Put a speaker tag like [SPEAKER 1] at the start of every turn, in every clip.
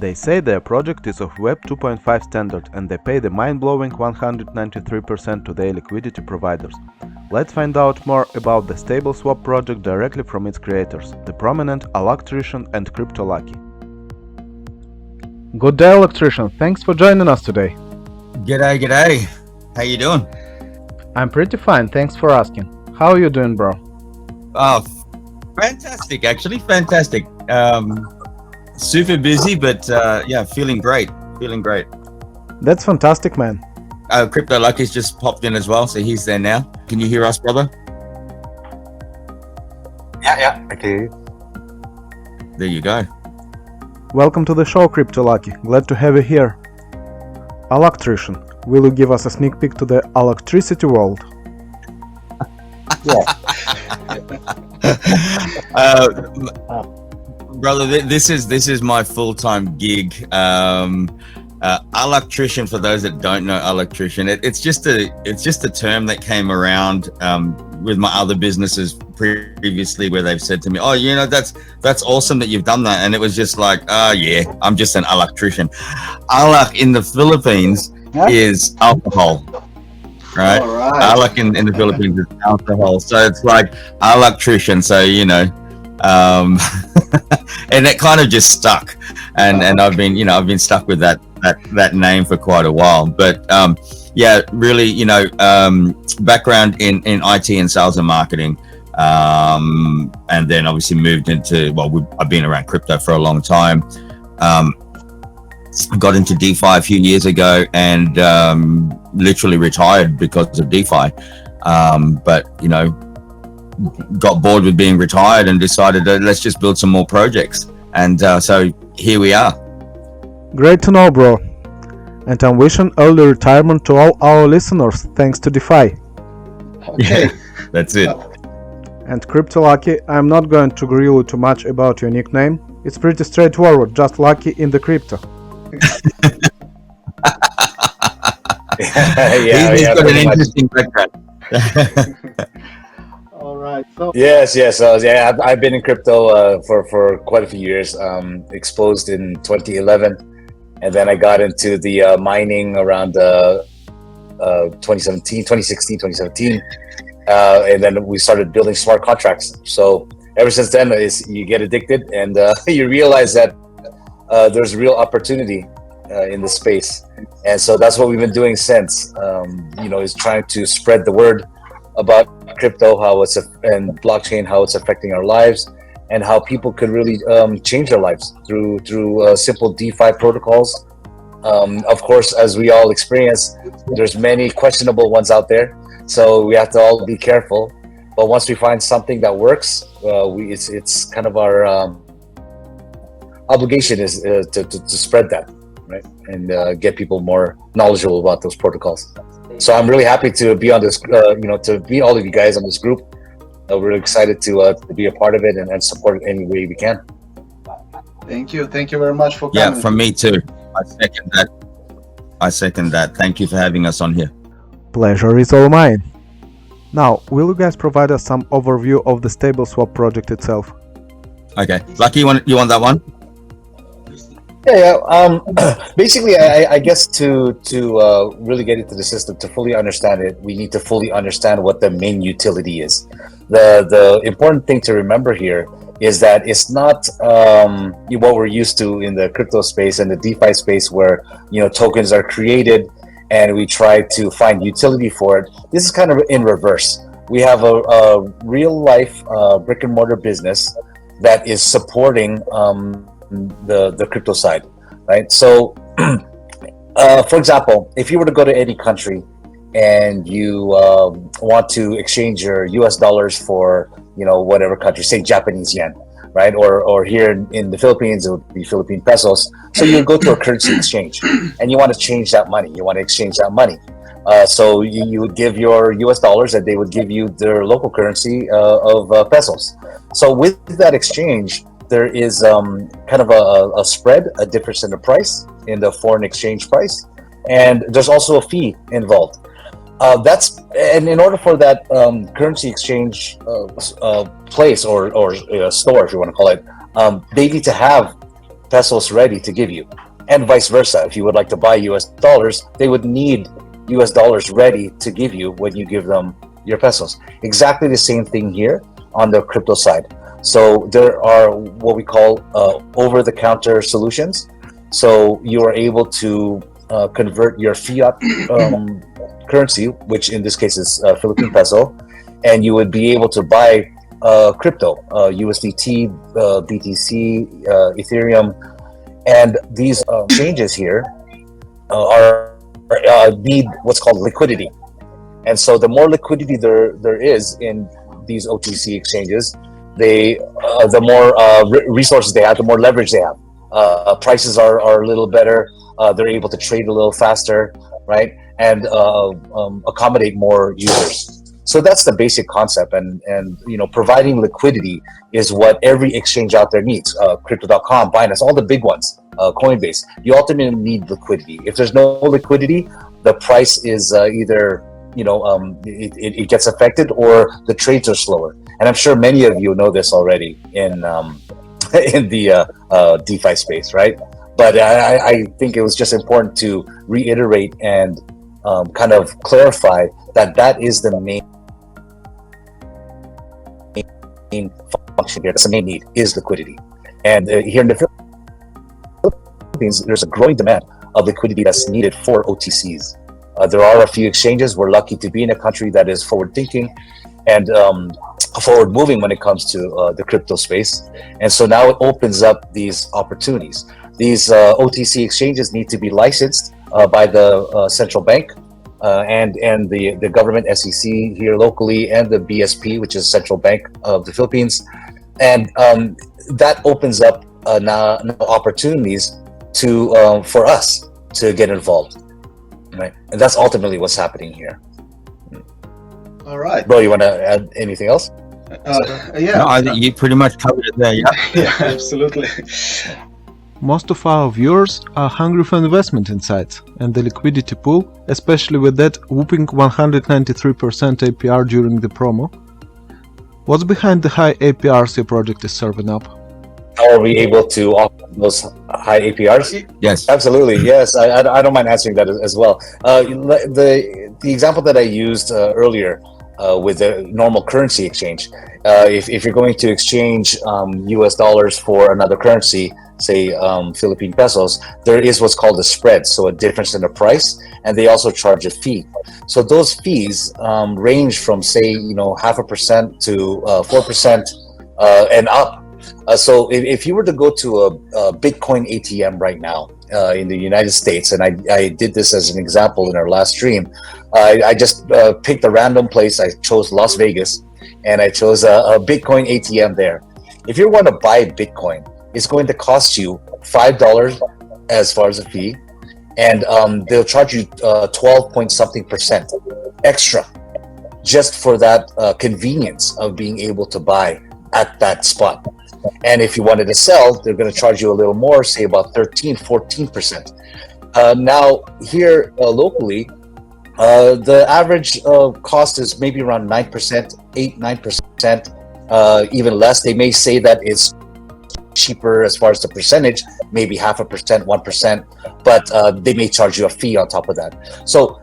[SPEAKER 1] They say their project is of Web 2.5 standard and they pay the mind-blowing 193% to their liquidity providers. Let's find out more about the StableSwap project directly from its creators, the prominent Electrician and Crypto Lucky. Good day, Electrician. Thanks for joining us today.
[SPEAKER 2] G'day. How you doing?
[SPEAKER 1] I'm pretty fine, thanks for asking. How are you doing, bro?
[SPEAKER 2] Oh, fantastic, actually, fantastic. Super busy, but yeah, feeling great.
[SPEAKER 1] That's fantastic, man.
[SPEAKER 2] Crypto Lucky's just popped in as well, so he's there now. Can you hear us, brother?
[SPEAKER 3] Yeah, I can hear you.
[SPEAKER 2] There you go.
[SPEAKER 1] Welcome to the show, Crypto Lucky. Glad to have you here. Electrician, will you give us a sneak peek to the electricity world?
[SPEAKER 3] Yeah.
[SPEAKER 2] Brother, this is my full-time gig. Electrician, for those that don't know electrician, it's just a term that came around with my other businesses previously, where they've said to me, "Oh, you know, that's awesome that you've done that," and it was just like, yeah, I'm just an electrician. Alak in the Philippines is alcohol, right?
[SPEAKER 3] All right.
[SPEAKER 2] Alak in the Philippines is alcohol, so it's like electrician. So you know, and it kind of just stuck, and I've been stuck with that name for quite a while. But yeah, really, background in IT and sales and marketing, and then obviously moved into, I've been around crypto for a long time. Got into DeFi a few years ago and literally retired because of DeFi. But got bored with being retired and decided that let's just build some more projects. And so here we are.
[SPEAKER 1] Great to know, bro. And I'm wishing early retirement to all our listeners thanks to DeFi.
[SPEAKER 3] Okay.
[SPEAKER 2] That's it.
[SPEAKER 1] And Crypto Lucky, I'm not going to grill you too much about your nickname. It's pretty straightforward, just lucky in the crypto.
[SPEAKER 2] He's got an interesting background.
[SPEAKER 1] All right. So
[SPEAKER 3] Yes. Yeah, I've been in crypto for quite a few years. Exposed in 2011, and then I got into the mining around 2016, 2017, and then we started building smart contracts. So ever since then, you get addicted, and you realize that there's real opportunity in the space, and so that's what we've been doing since. Is trying to spread the word about crypto, and blockchain, how it's affecting our lives, and how people could really change their lives through simple DeFi protocols. Of course, as we all experience, there's many questionable ones out there, so we have to all be careful. But once we find something that works, it's kind of our obligation is to spread that, right, and get people more knowledgeable about those protocols. So I'm really happy to be on this, to meet all of you guys on this group. We're really excited to be a part of it and support it any way we can.
[SPEAKER 4] Thank you very much for coming.
[SPEAKER 2] Yeah, from me too. I second that. Thank you for having us on here.
[SPEAKER 1] pleasure is all mine. Now, will you guys provide us some overview of the StableSwap project itself?
[SPEAKER 2] Okay, Lucky, you want that one?
[SPEAKER 3] Yeah. Basically, I guess to really get into the system, to fully understand it, we need to fully understand what the main utility is. The important thing to remember here is that it's not what we're used to in the crypto space and the DeFi space, where tokens are created and we try to find utility for it. This is kind of in reverse. We have a real life brick and mortar business that is supporting the crypto side, right? So for example, if you were to go to any country and you want to exchange your US dollars for whatever country, say Japanese yen, right? Or here in the Philippines, it would be Philippine pesos. So you go to a currency exchange and you want to change that money, you want to exchange that money. So you would give your US dollars and they would give you their local currency of pesos. So with that exchange, there is kind of a spread, a difference in the price, in the foreign exchange price, and there's also a fee involved. And in order for that currency exchange place or store, if you want to call it, they need to have pesos ready to give you, and vice versa. If you would like to buy US dollars, they would need US dollars ready to give you when you give them your pesos. Exactly the same thing here on the crypto side. So there are what we call over-the-counter solutions. So you are able to convert your fiat currency, which in this case is Philippine peso, and you would be able to buy crypto, USDT, BTC, Ethereum, and these exchanges here need what's called liquidity. And so the more liquidity there is in these OTC exchanges, the more resources they have, the more leverage they have. Prices are a little better. They're able to trade a little faster, right? And accommodate more users. So that's the basic concept, and providing liquidity is what every exchange out there needs. Crypto.com, Binance, all the big ones, Coinbase. You ultimately need liquidity. If there's no liquidity, the price is either it gets affected, or the trades are slower. And I'm sure many of you know this already in the DeFi space, right? But I think it was just important to reiterate and kind of clarify that is the main function here. That's the main need, is liquidity. And here in the Philippines, there's a growing demand of liquidity that's needed for OTCs. There are a few exchanges. We're lucky to be in a country that is forward-thinking and forward-moving when it comes to the crypto space. And so now it opens up these opportunities. These OTC exchanges need to be licensed by the central bank and the government, SEC here locally, and the BSP, which is Central Bank of the Philippines. And that opens up now opportunities for us to get involved. Right, and that's ultimately what's happening here.
[SPEAKER 4] All right.
[SPEAKER 3] Bro, you want to add anything else?
[SPEAKER 4] Yeah.
[SPEAKER 2] No, I think you pretty much covered it there. Yeah.
[SPEAKER 4] Yeah, absolutely.
[SPEAKER 1] Most of our viewers are hungry for investment insights, and the liquidity pool, especially with that whooping 193% APR during the promo. What's behind the high APRs your project is serving up?
[SPEAKER 3] How are we able to offer those high APRs?
[SPEAKER 2] Yes.
[SPEAKER 3] Absolutely, yes. I don't mind answering that as well. The example that I used earlier with the normal currency exchange, if you're going to exchange US dollars for another currency, say Philippine pesos, there is what's called a spread, so a difference in the price, and they also charge a fee. So those fees range from, say, 0.5% to 4% and up. So if you were to go to a Bitcoin ATM right now in the United States, and I did this as an example in our last stream, I just picked a random place. I chose Las Vegas, and I chose a Bitcoin ATM there. If you want to buy Bitcoin, it's going to cost you $5 as far as a fee, and they'll charge you 12 point something percent extra just for that convenience of being able to buy at that spot. And if you wanted to sell, they're going to charge you a little more, say about 14%. Now, here locally, the average cost is maybe around 9%, 9%, even less. They may say that it's cheaper as far as the percentage, maybe 0.5%, 1%, but they may charge you a fee on top of that. So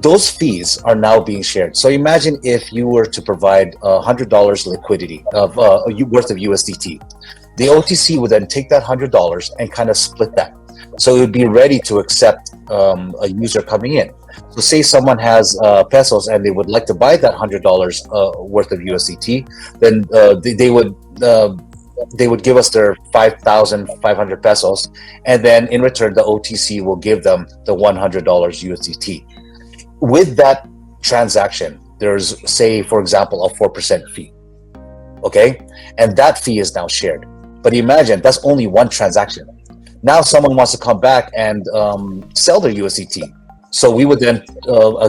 [SPEAKER 3] those fees are now being shared. So imagine if you were to provide $100 liquidity of worth of USDT. The OTC would then take that $100 and kind of split that. So it would be ready to accept a user coming in. So say someone has pesos and they would like to buy that $100 worth of USDT, then they would give us their 5,500 pesos, and then in return the OTC will give them the $100 USDT. With that transaction, there's, say, for example, a 4% fee, okay? And that fee is now shared. But imagine, that's only one transaction. Now someone wants to come back and sell their USDT. So we would then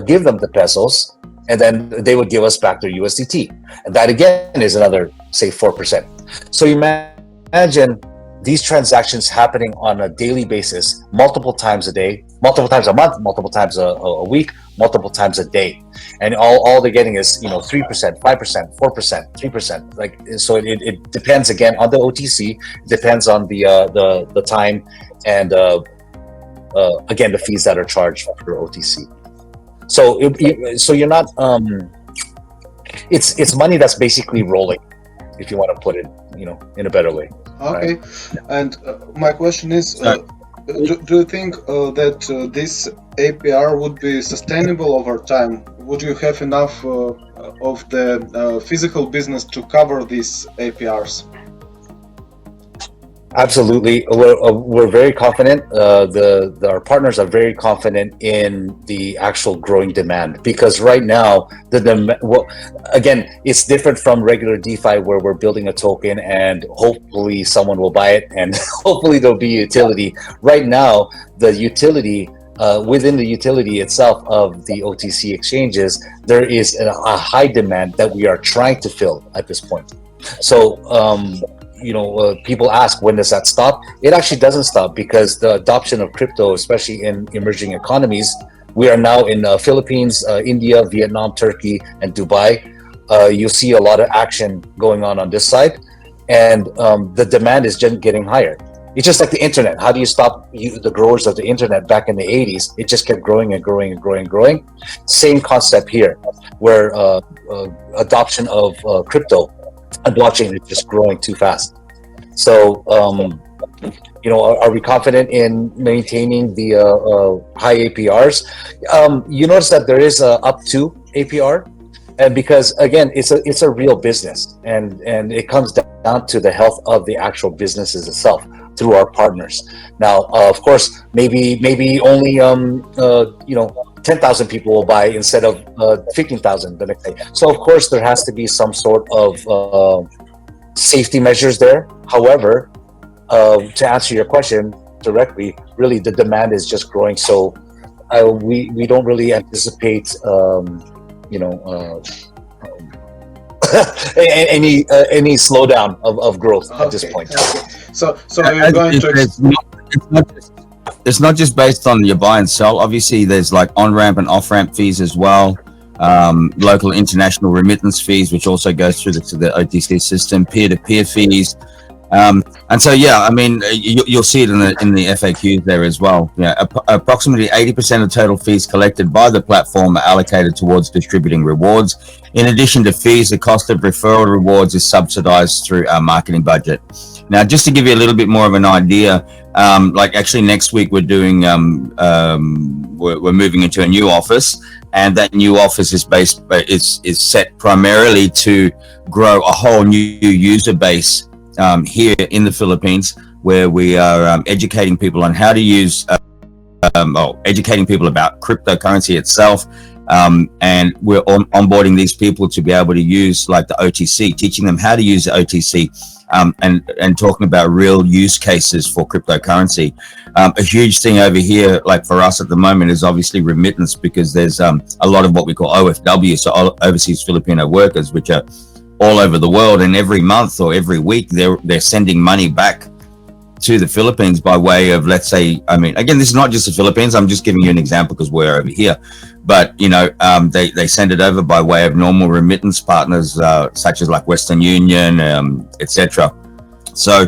[SPEAKER 3] give them the pesos, and then they would give us back their USDT. And that again is another, say, 4%. So imagine these transactions happening on a daily basis, multiple times a day, multiple times a month, multiple times a week, multiple times a day, and all they're getting is 3%, 5%, 4%, 3%. Like, so it depends again on the OTC, depends on the time, and again the fees that are charged for OTC. So so you're not it's money that's basically rolling, if you want to put it in a better way.
[SPEAKER 4] Okay,
[SPEAKER 3] right?
[SPEAKER 4] And my question is, do you think that this APR would be sustainable over time? Would you have enough of the physical business to cover these APRs?
[SPEAKER 3] Absolutely, we're very confident. Our partners are very confident in the actual growing demand, because right now again, it's different from regular DeFi where we're building a token and hopefully someone will buy it and hopefully there'll be utility. Right now, the utility within the utility itself of the OTC exchanges, there is a high demand that we are trying to fill at this point. So people ask, when does that stop? It actually doesn't stop, because the adoption of crypto, especially in emerging economies, we are now in Philippines, India, Vietnam, Turkey, and Dubai. You'll see a lot of action going on this side, and the demand is just getting higher. It's just like the internet. How do you stop the growers of the internet back in the 80s? It just kept growing and growing and growing and growing. Same concept here, where adoption of crypto and blockchain is just growing too fast. So, are we confident in maintaining the high APRs? You notice that there is a up to APR, and because again, it's a real business, and it comes down to the health of the actual businesses itself through our partners. Now, of course, maybe only 10,000 people will buy instead of 15,000 the next day. So of course there has to be some sort of safety measures there. However, to answer your question directly, really the demand is just growing. So we don't really anticipate any slowdown of growth at this point.
[SPEAKER 4] Okay. So you're going to.
[SPEAKER 2] It's not just based on your buy and sell. Obviously, there's like on-ramp and off-ramp fees as well. Local international remittance fees, which also goes through to the OTC system, peer-to-peer fees. And so, yeah, I mean, you'll see it in the FAQs there as well. Yeah, approximately 80% of total fees collected by the platform are allocated towards distributing rewards. In addition to fees, the cost of referral rewards is subsidized through our marketing budget. Now, just to give you a little bit more of an idea, like actually next week we're doing, we're moving into a new office, and that new office is set primarily to grow a whole new user base here in the Philippines, where we are educating people on how to use, educating people about cryptocurrency itself. And we're onboarding these people to be able to use like the OTC, teaching them how to use the OTC, and talking about real use cases for cryptocurrency. A huge thing over here, like for us at the moment, is obviously remittance, because there's a lot of what we call OFW, so overseas Filipino workers, which are all over the world, and every month or every week they're sending money back to the Philippines by way of, let's say, I mean, again, this is not just the Philippines, I'm just giving you an example because we're over here, but they send it over by way of normal remittance partners, such as like Western Union, etc. So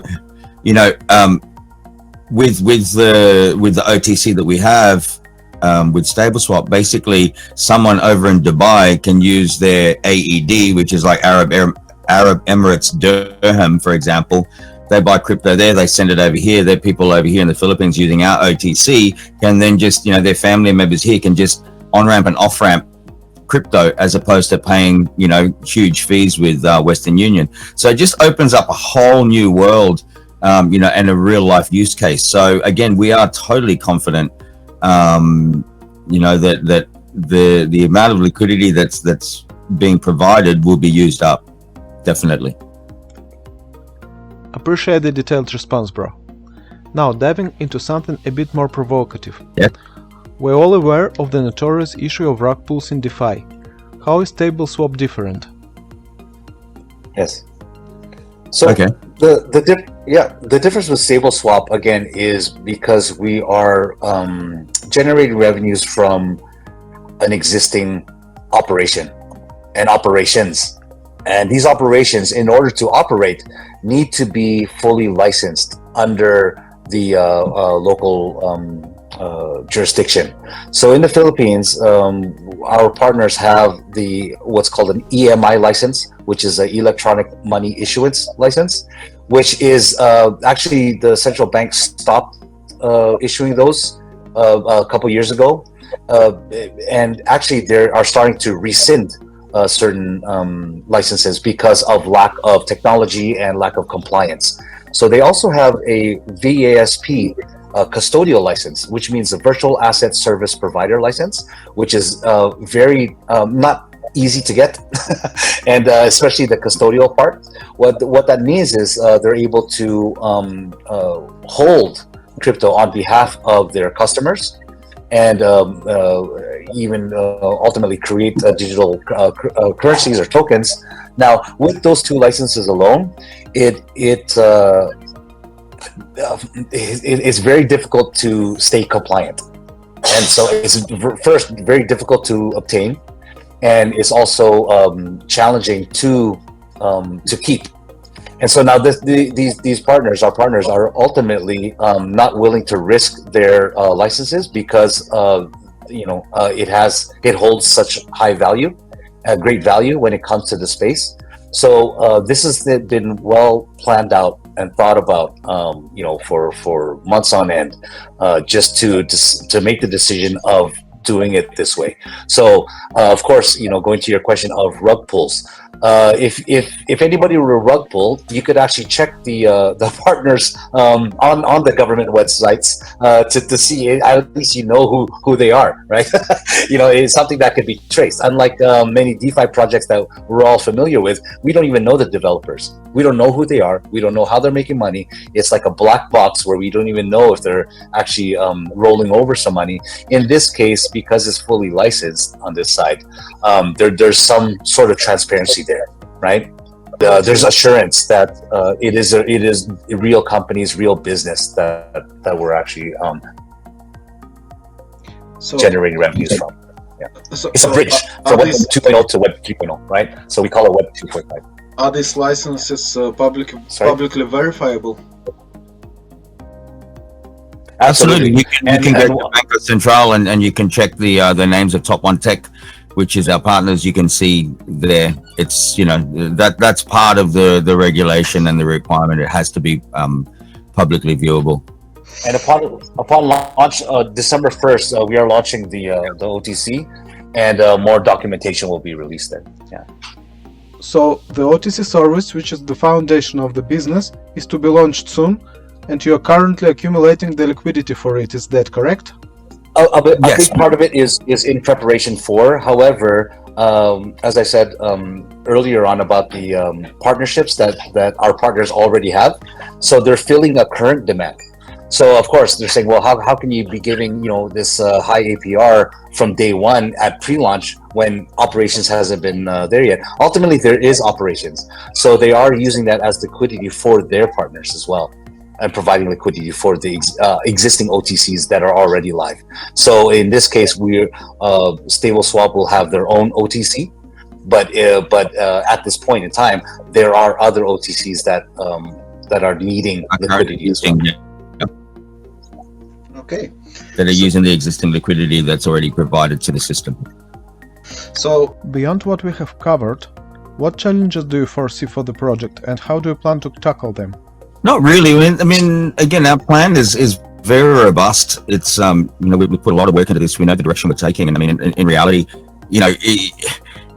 [SPEAKER 2] with the OTC that we have, with StableSwap, basically someone over in Dubai can use their AED, which is like Arab Emirates dirham, for example. They buy crypto there, they send it over here. Their people over here in the Philippines using our OTC can then just, their family members here can just on-ramp and off-ramp crypto, as opposed to paying, huge fees with Western Union. So it just opens up a whole new world, and a real life use case. So again, we are totally confident, that the amount of liquidity that's being provided will be used up, definitely.
[SPEAKER 1] Appreciate the detailed response, bro. Now diving into something a bit more provocative.
[SPEAKER 2] Yeah.
[SPEAKER 1] We're all aware of the notorious issue of rug pulls in DeFi. How is StableSwap different?
[SPEAKER 3] Yes. So
[SPEAKER 2] okay.
[SPEAKER 3] Yeah, the difference with StableSwap again is because we are generating revenues from an existing operation and operations. And these operations, in order to operate, need to be fully licensed under the local jurisdiction. So in the Philippines, our partners have what's called an EMI license, which is an electronic money issuance license, which is actually the central bank stopped issuing those a couple years ago. And actually they are starting to rescind certain licenses because of lack of technology and lack of compliance. So they also have a VASP custodial license, which means a virtual asset service provider license, which is very not easy to get, and especially the custodial part. What that means is they're able to hold crypto on behalf of their customers, and even ultimately create digital currencies or tokens. Now, with those two licenses alone, it's very difficult to stay compliant, and so it's first very difficult to obtain, and it's also challenging to keep. And so now these partners, our partners, are ultimately not willing to risk their licenses because it holds such high value, great value when it comes to the space. So this has been well planned out and thought about, for months on end, just to make the decision of doing it this way. So of course, going to your question of rug pulls. If anybody were a rug pull, you could actually check the partners on the government websites to see it. At least who they are, right? It's something that could be traced. Unlike many DeFi projects that we're all familiar with, we don't even know the developers. We don't know who they are. We don't know how they're making money. It's like a black box where we don't even know if they're actually rolling over some money. In this case, because it's fully licensed on this side, there's some sort of transparency there, right? There's assurance that it is real companies, real business that we're actually generating revenues from. Yeah. So, it's a bridge from Web 2.0 to Web 3.0, right? So we call it Web 2.5.
[SPEAKER 4] Are these licenses publicly verifiable?
[SPEAKER 2] Absolutely. You can go to Banco Central and you can check the names of Top One Tech, which is our partners. You can see there. It's that's part of the regulation and the requirement. It has to be publicly viewable.
[SPEAKER 3] And upon launch, December 1st, we are launching the OTC, and more documentation will be released then. Yeah.
[SPEAKER 5] So the OTC service, which is the foundation of the business, is to be launched soon, and you are currently accumulating the liquidity for it. Is that correct?
[SPEAKER 3] A big part of it is in preparation for. However, as I said earlier on about the partnerships that our partners already have, so they're filling a current demand. So of course they're saying, well, how can you be giving this high APR from day one at pre-launch when operations hasn't been there yet? Ultimately, there is operations, so they are using that as liquidity for their partners as well, and providing liquidity for the existing OTCs that are already live. So in this case, StableSwap will have their own OTC, but at this point in time, there are other OTCs that are needing liquidity as well.
[SPEAKER 4] Okay.
[SPEAKER 2] That are using the existing liquidity that's already provided to the system.
[SPEAKER 4] So,
[SPEAKER 5] beyond what we have covered, what challenges do you foresee for the project, and how do you plan to tackle them?
[SPEAKER 2] Not really. I mean, again, our plan is very robust. It's we put a lot of work into this. We know the direction we're taking, and I mean, in reality,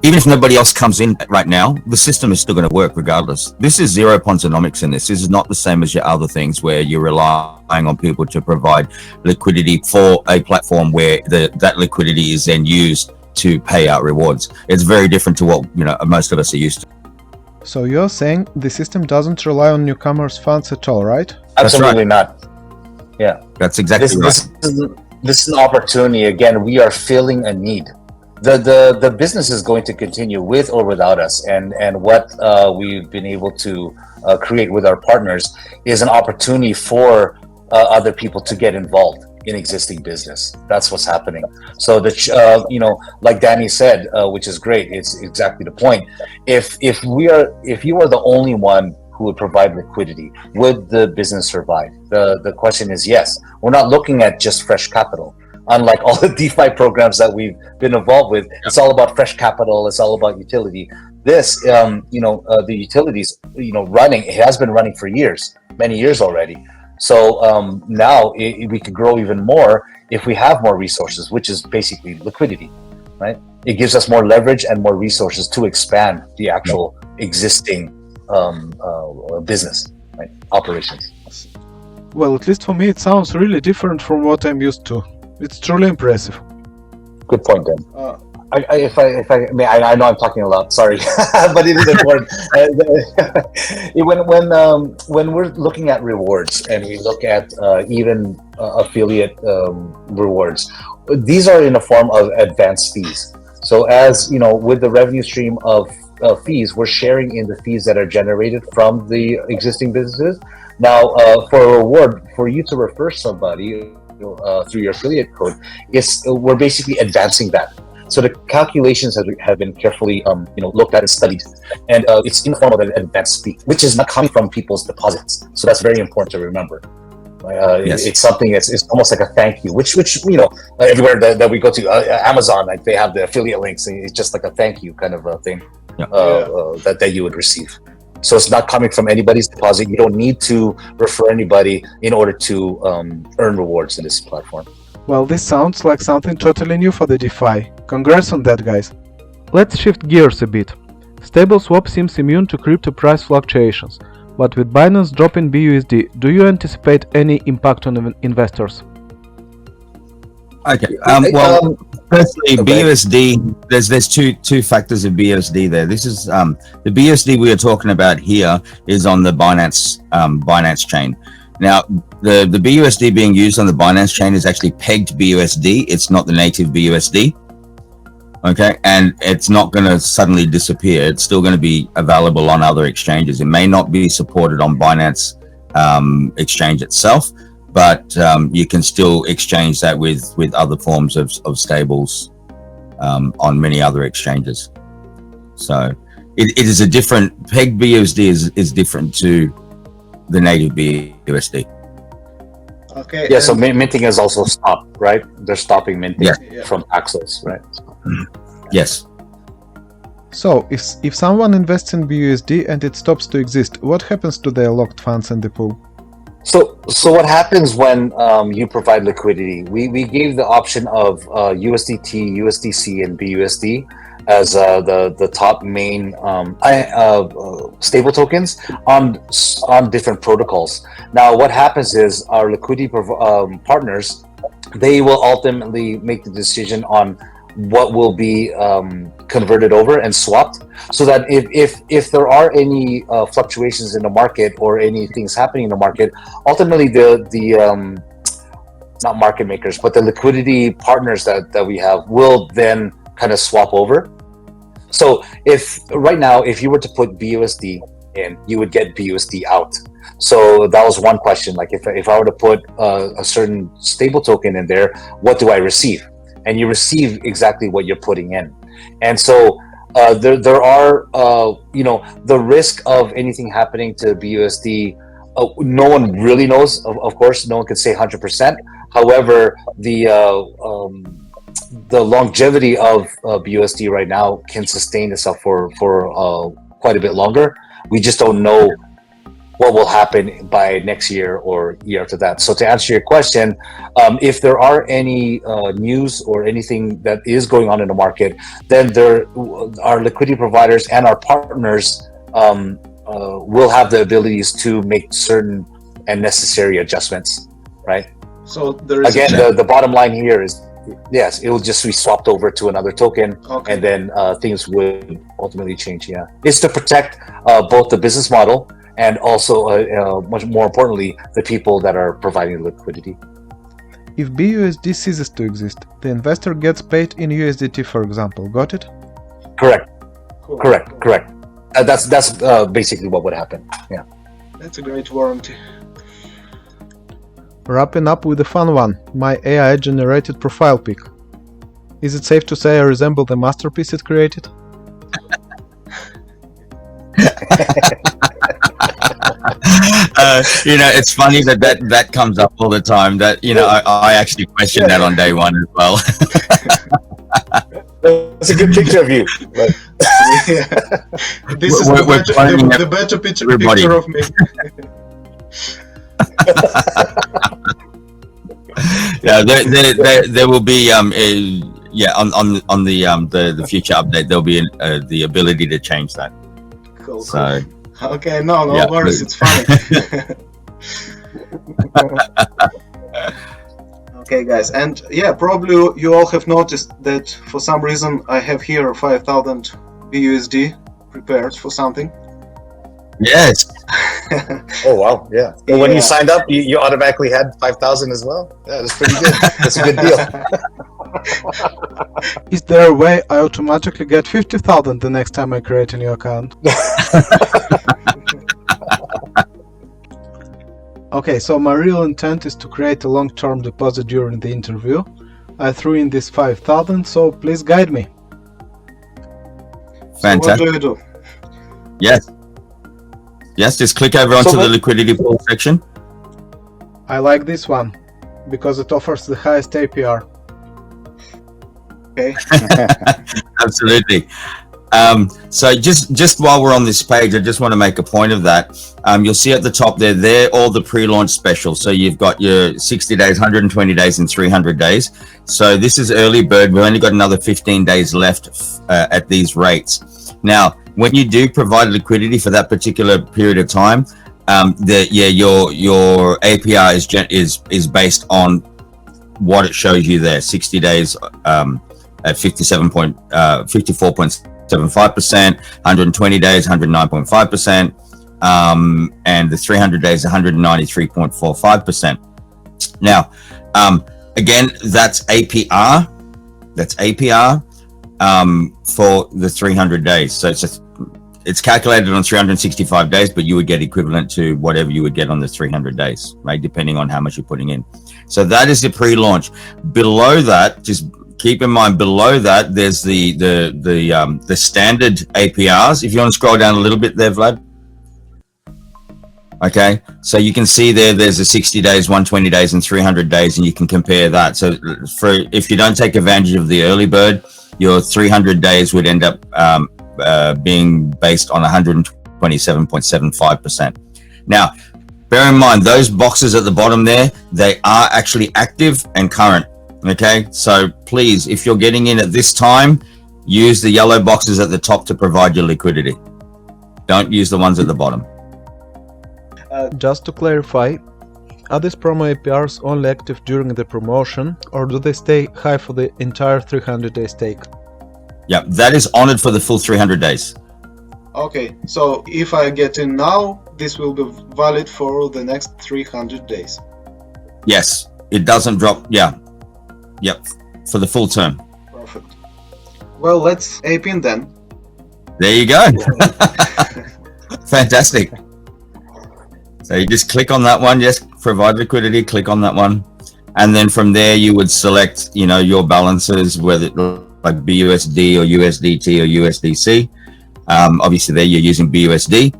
[SPEAKER 2] even if nobody else comes in right now, the system is still going to work regardless. This is zero ponzonomics in this. This is not the same as your other things where you're relying on people to provide liquidity for a platform where that liquidity is then used to pay out rewards. It's very different to what most of us are used to.
[SPEAKER 5] So you're saying the system doesn't rely on newcomers' funds at all, right?
[SPEAKER 3] Absolutely not. Yeah,
[SPEAKER 2] that's exactly right.
[SPEAKER 3] This is an opportunity. Again, we are filling a need. the business is going to continue with or without us, and what we've been able to create with our partners is an opportunity for other people to get involved in existing business. That's what's happening. So like Danny said, which is great. It's exactly the point. If you are the only one who would provide liquidity, would the business survive? The question is yes. We're not looking at just fresh capital. Unlike all the DeFi programs that we've been involved with, it's all about fresh capital. It's all about utility. This, the utilities, running, it has been running for years, many years already. So now we could grow even more if we have more resources, which is basically liquidity, right? It gives us more leverage and more resources to expand the actual existing business, right? Operations.
[SPEAKER 5] Well, at least for me, it sounds really different from what I'm used to. It's truly impressive.
[SPEAKER 3] Good point, Dan. I know I'm talking a lot. Sorry, but it is important. When we're looking at rewards and we look at even affiliate rewards, these are in a form of advanced fees. So as you know, with the revenue stream of fees, we're sharing in the fees that are generated from the existing businesses. Now, for a reward, for you to refer somebody through your affiliate code, we're basically advancing that. So the calculations have been carefully looked at and studied, and it's in the form of an advanced fee, which is not coming from people's deposits. So that's very important to remember. Yes. It's something. It's almost like a thank you, which everywhere that we go to, Amazon, like they have the affiliate links, and it's just like a thank you kind of a thing that you would receive. So it's not coming from anybody's deposit. You don't need to refer anybody in order to earn rewards in this platform.
[SPEAKER 5] Well, this sounds like something totally new for the DeFi. Congrats on that, guys. Let's shift gears a bit. StableSwap seems immune to crypto price fluctuations, but with Binance dropping BUSD, do you anticipate any impact on investors?
[SPEAKER 2] Okay. Firstly, BUSD. There's two factors of BUSD there. This is the BUSD we are talking about here is on the Binance chain. Now, the BUSD being used on the Binance chain is actually pegged BUSD. It's not the native BUSD. Okay, and it's not going to suddenly disappear. It's still going to be available on other exchanges. It may not be supported on Binance exchange itself, but you can still exchange that with other forms of stables on many other exchanges. So it is a different, pegged BUSD is different to the native BUSD.
[SPEAKER 4] Okay.
[SPEAKER 3] Yeah, so minting is also stopped, right? They're stopping minting from Paxos, right?
[SPEAKER 2] Yes.
[SPEAKER 5] So, if someone invests in BUSD and it stops to exist, what happens to their locked funds in the pool?
[SPEAKER 3] So what happens when you provide liquidity? We gave the option of USDT, USDC, and BUSD as the top main stable tokens on different protocols. Now, what happens is our liquidity partners, they will ultimately make the decision on what will be converted over and swapped, so that if there are any fluctuations in the market or any things happening in the market, ultimately the not market makers, but the liquidity partners that we have will then kind of swap over. So if right now, if you were to put BUSD in, you would get BUSD out. So that was one question. Like if I were to put a certain stable token in there, what do I receive? And you receive exactly what you're putting in. And so there are, the risk of anything happening to BUSD, no one really knows. Of course, no one can say 100%. However, the longevity of BUSD right now can sustain itself for quite a bit longer. We just don't know what will happen by next year or year after that. So to answer your question, if there are any news or anything that is going on in the market, then our liquidity providers and our partners will have the abilities to make certain and necessary adjustments, right?
[SPEAKER 4] So there is
[SPEAKER 3] again, the bottom line here is, yes, it will just be swapped over to another token, and then things would ultimately change. Yeah, it's to protect both the business model and also, much more importantly, the people that are providing liquidity.
[SPEAKER 5] If BUSD ceases to exist, the investor gets paid in USDT, for example. Got it?
[SPEAKER 3] Correct.
[SPEAKER 4] Cool.
[SPEAKER 3] Correct. That's basically what would happen. Yeah.
[SPEAKER 4] That's a great warranty.
[SPEAKER 5] Wrapping up with a fun one, my AI-generated profile pic. Is it safe to say I resemble the masterpiece it created?
[SPEAKER 2] It's funny that comes up all the time. That I actually questioned that on day one as well.
[SPEAKER 3] That's a good picture of you. But...
[SPEAKER 4] This is the better picture of me.
[SPEAKER 2] Yeah, there will be on the future update there'll be the ability to change that.
[SPEAKER 4] Cool.
[SPEAKER 2] So
[SPEAKER 4] okay, no worries, it's funny. Okay, guys, and yeah, probably you all have noticed that for some reason I have here 5,000 BUSD prepared for something.
[SPEAKER 2] Yes.
[SPEAKER 3] Oh wow, yeah. Well, when you signed up, you automatically had 5,000 as well. Yeah, that's pretty good. That's a good deal.
[SPEAKER 5] Is there a way I automatically get 50,000 the next time I create a new account? Okay, so my real intent is to create a long-term deposit during the interview. I threw in this 5,000, so please guide me.
[SPEAKER 2] Fantastic.
[SPEAKER 4] So what do you do?
[SPEAKER 2] Yes, just click over onto the liquidity pool section.
[SPEAKER 5] I like this one because it offers the highest APR.
[SPEAKER 4] Okay.
[SPEAKER 2] Absolutely. So just while we're on this page, I just want to make a point of that. You'll see at the top there, they're all the pre-launch specials. So you've got your 60 days, 120 days, and 300 days. So this is early bird. We've only got another 15 days left at these rates. Now, when you do provide liquidity for that particular period of time, your APR is based on what it shows you there. 60 days at 54.75%, 120 days 109.5%, and the 300 days 193.45%. Now, again, that's APR. That's APR for the 300 days. So it's calculated on 365 days, but you would get equivalent to whatever you would get on the 300 days, right? Depending on how much you're putting in. So that is the pre-launch. Below that, just keep in mind, below that, there's the standard APRs. If you want to scroll down a little bit there, Vlad. Okay, so you can see there's a 60 days, 120 days, and 300 days, and you can compare that. So if you don't take advantage of the early bird, your 300 days would end up being based on 127.75%. Now, bear in mind, those boxes at the bottom there, they are actually active and current. Okay, so please, if you're getting in at this time, use the yellow boxes at the top to provide your liquidity. Don't use the ones at the bottom.
[SPEAKER 5] Just to clarify, are these promo APRs only active during the promotion, or do they stay high for the entire 300-day stake?
[SPEAKER 2] Yeah, that is honored for the full 300 days.
[SPEAKER 4] Okay, so if I get in now, this will be valid for the next 300 days.
[SPEAKER 2] Yes, it doesn't drop. Yeah. Yep, for the full term.
[SPEAKER 4] Perfect. Well, let's ape in then.
[SPEAKER 2] There you go. Fantastic. So you just click on that one, just provide liquidity, click on that one. And then from there you would select, your balances, whether like BUSD or USDT or USDC. Obviously there you're using BUSD.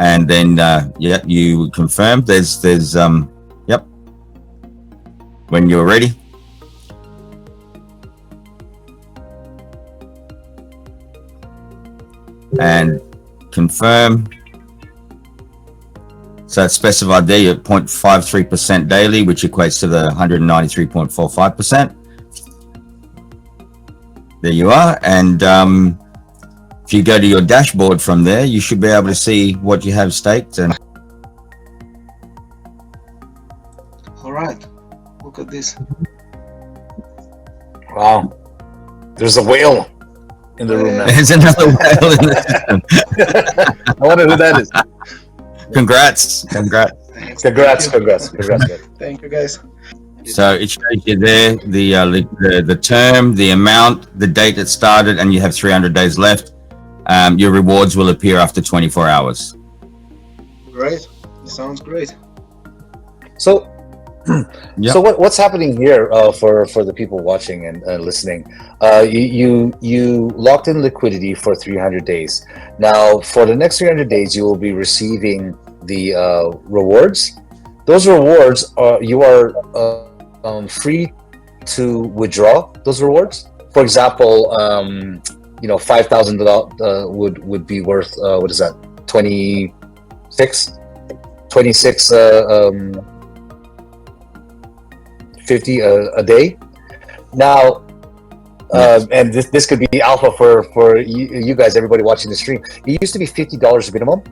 [SPEAKER 2] And then, you confirm there's when you're ready. And confirm. So it's specified there, you're at 0.53% daily, which equates to the 193.45%. There you are. And if you go to your dashboard from there, you should be able to see what you have staked. And
[SPEAKER 4] all right, look at this.
[SPEAKER 3] Wow, there's a whale in the room now.
[SPEAKER 2] There's another whale in the system.
[SPEAKER 3] I wonder who that is.
[SPEAKER 2] Congrats.
[SPEAKER 4] Thanks.
[SPEAKER 3] Congrats.
[SPEAKER 4] Thank you guys.
[SPEAKER 2] So it shows you there the term, the amount, the date it started, and you have 300 days left. Your rewards will appear after 24 hours.
[SPEAKER 4] Great. Sounds great.
[SPEAKER 3] So,
[SPEAKER 2] Yep.
[SPEAKER 3] so what's happening here for the people watching and listening? You locked in liquidity for 300 days. Now, for the next 300 days, you will be receiving the rewards. Those rewards you are free to withdraw those rewards. For example, $5,000 would be worth what is that? 26 50 a day. Now, and this could be alpha for you guys, everybody watching the stream. It used to be $50 minimum,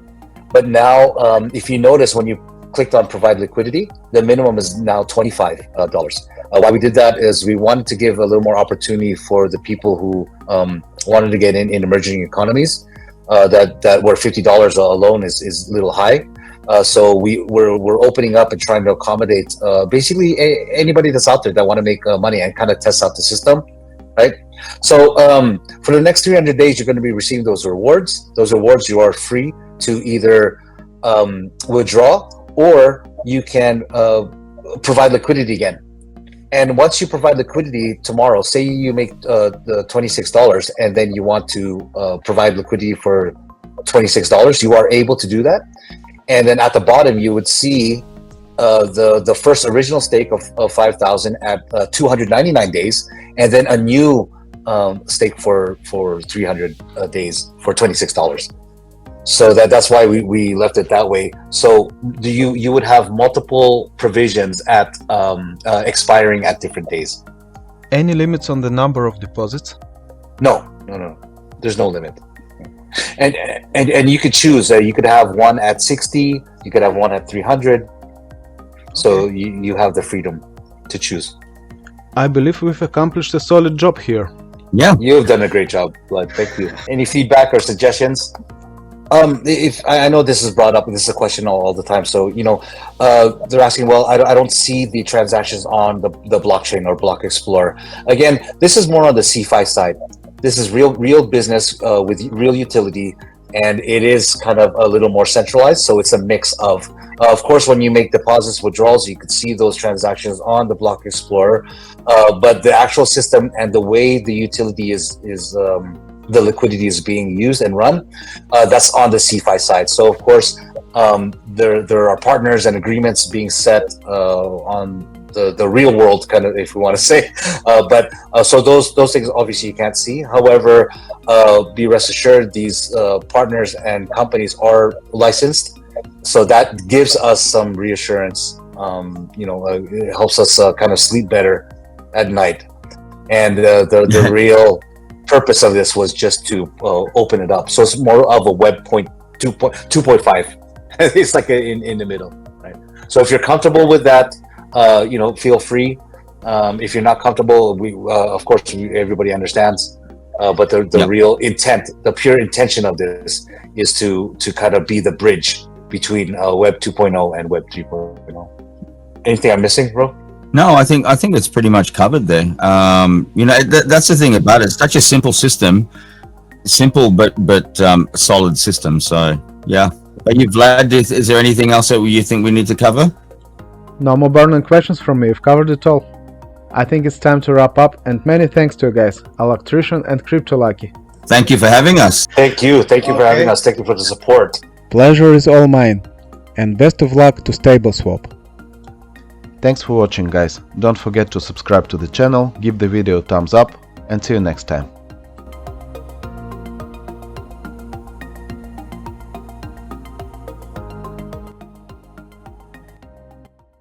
[SPEAKER 3] but now if you notice when you clicked on provide liquidity, the minimum is now $25. Why we did that is we wanted to give a little more opportunity for the people who wanted to get in emerging economies that where $50 alone is a little high. So we're opening up and trying to accommodate basically anybody that's out there that want to make money and kind of test out the system, right? So for the next 300 days, you're going to be receiving those rewards. Those rewards you are free to either withdraw, or you can provide liquidity again. And once you provide liquidity tomorrow, say you make the $26 and then you want to provide liquidity for $26, you are able to do that. And then at the bottom, you would see the first original stake of 5,000 at 299 days, and then a new stake for 300 days for $26. So that's why we left it that way. So you would have multiple provisions at expiring at different days.
[SPEAKER 5] Any limits on the number of deposits?
[SPEAKER 3] No. There's no limit. And you could choose. You could have one at 60. You could have one at 300. So you have the freedom to choose.
[SPEAKER 5] I believe we've accomplished a solid job here.
[SPEAKER 2] Yeah.
[SPEAKER 3] You've done a great job, Blood. Thank you. Any feedback or suggestions? If I know this is brought up, this is a question all the time. So they're asking, well, I don't see the transactions on the blockchain or Block Explorer. Again, this is more on the CeFi side. This is real business with real utility, and it is kind of a little more centralized. So it's a mix of course, when you make deposits, withdrawals, you could see those transactions on the Block Explorer, but the actual system and the way the utility is the liquidity is being used and run, that's on the CeFi side. So of course, there are partners and agreements being set on the real world, kind of, if we want to say, but so those things obviously you can't see. However, be rest assured, these partners and companies are licensed, so that gives us some reassurance. It helps us kind of sleep better at night. And the real purpose of this was just to open it up, so it's more of a Web 2.5. It's like in the middle, right? So if you're comfortable with that, feel free. If you're not comfortable, we of course everybody understands, but the real intent, the pure intention of this is to kind of be the bridge between Web 2.0 and Web 3.0. Anything I'm missing, bro?
[SPEAKER 2] No, I think it's pretty much covered there. That's the thing about it. It's such a simple system, but solid system. So yeah. Are you, Vlad? Is there anything else that you think we need to cover?
[SPEAKER 5] No more burning questions from me. We've covered it all. I think it's time to wrap up, and many thanks to you guys, Electrician and Crypto Lucky.
[SPEAKER 2] Thank you for having us.
[SPEAKER 3] Thank you for having us. Thank you for the support.
[SPEAKER 5] Pleasure is all mine, and best of luck to StableSwap.
[SPEAKER 1] Thanks for watching, guys. Don't forget to subscribe to the channel, give the video a thumbs up, and see you next time.